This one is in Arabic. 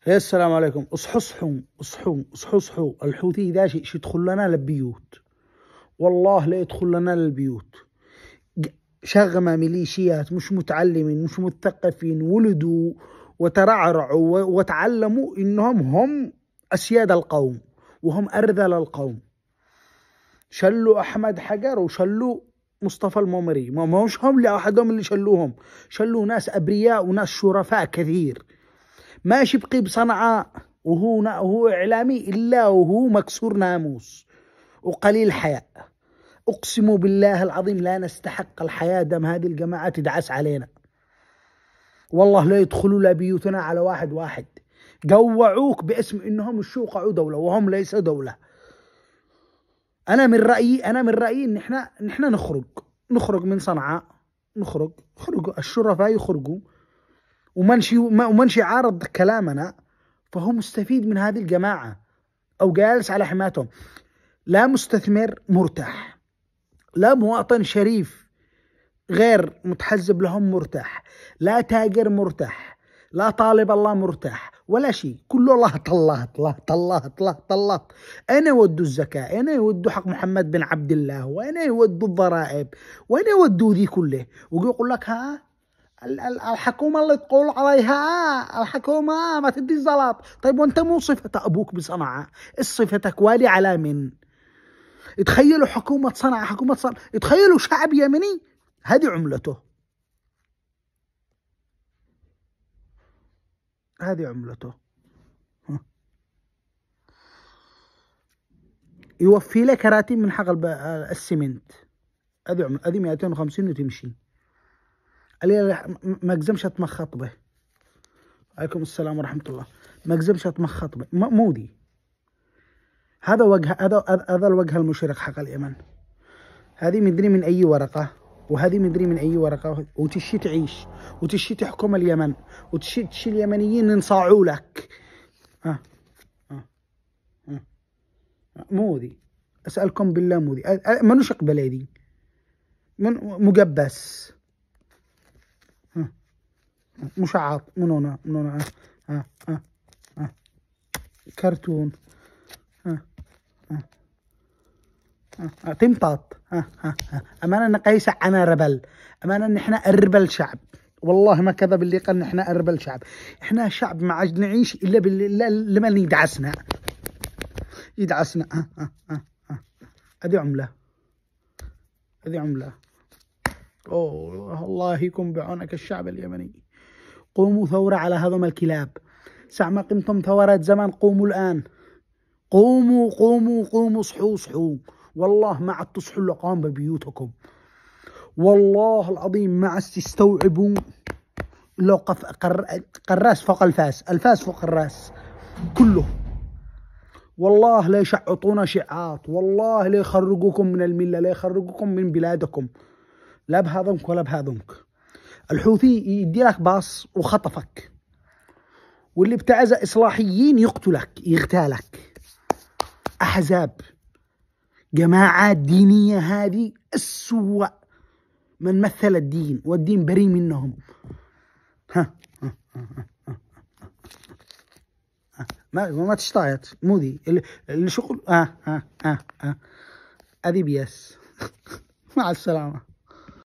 يا السلام عليكم. اصحوا اصحوا اصحوا اصحوا اصحوا. الحوثي ذا شيء يدخل لنا للبيوت، والله لا يدخل لنا للبيوت. شغمة ميليشيات مش متعلمين مش مثقفين، ولدوا وترعرعوا وتعلموا انهم هم اسياد القوم وهم ارذل القوم. شلوا احمد حجر وشلوا مصطفى المومري، ما مش هم لوحدهم اللي شلوهم، شلوا ناس ابرياء وناس شرفاء كثير. ماشي بقي بصنعاء وهو إعلامي إلا وهو مكسور ناموس وقليل حياء. أقسم بالله العظيم لا نستحق الحياة دم هذه الجماعة تدعس علينا. والله لا يدخلوا لا بيوتنا على واحد واحد. قوعوك باسم إنهم الشوقعوا دولة وهم ليس دولة. أنا من رأيي إن إحنا نخرج من صنعاء، نخرج الشرفاء يخرجوا، ومنشي عارض كلامنا، فهو مستفيد من هذه الجماعة أو جالس على حمايتهم. لا مستثمر مرتاح، لا مواطن شريف غير متحزب لهم مرتاح، لا تاجر مرتاح، لا طالب الله مرتاح، ولا شيء. كله الله طلات. أين يودوا الزكاة؟ أين يودوا حق محمد بن عبد الله؟ وأين يودوا الضرائب؟ وأين يودوا ذي كله؟ ويقول لك ها الحكومة اللي تقول عليها الحكومة ما تدي الزلط. طيب وانت مو صفة أبوك بصنعاء؟ صفتك والي على من؟ تخيلوا حكومة صنعاء، تخيلوا شعب يمني هذه عملته، يوفي لك كراتين من حق السمنت، هذه 250 وتمشي. ما اجزمش اتمخط به. عليكم السلام ورحمة الله. ما اجزمش اتمخط به، مودي. هذا الوجه المشرق حق اليمن. هذه مدري من اي ورقة، وهذه مدري من اي ورقة، وتشي تعيش وتشي تحكم اليمن وتشي اليمنيين ينصاعوا لك. مودي، اسألكم بالله مودي منو شقبل يدي من مقبس مشعط منونا كرتون تمطاط. أمانة نقيس أنا ربل، أمانة إن إحنا أربل شعب، والله ما كذب اللي قال إن إحنا أربل شعب. إحنا شعب ما عاد نعيش إلا لمن يدعسنا. هذه عملة. أوه الله يكون بعونك الشعب اليمني. قوموا ثورة على هذم الكلاب. ساعة ما قمتم ثورات زمان قوموا الآن. قوموا اصحوا. والله ما عاد تصحوا إلا قام ببيوتكم. والله العظيم ما عاد تستوعبوا لو قراس فوق الفاس فوق الراس كله. والله لا يشعطون شعاط، والله لا يخرجوكم من الملة، لا يخرجوكم من بلادكم، لا بهذمك ولا بهذمك. الحوثي يدي لك باص وخطفك، واللي بتعز إصلاحيين يقتلك يغتالك. أحزاب جماعات دينية هذه أسوأ من مثل الدين، والدين بريء منهم. ما تشطايت مودي الشغل. أدي بيس. مع السلامة.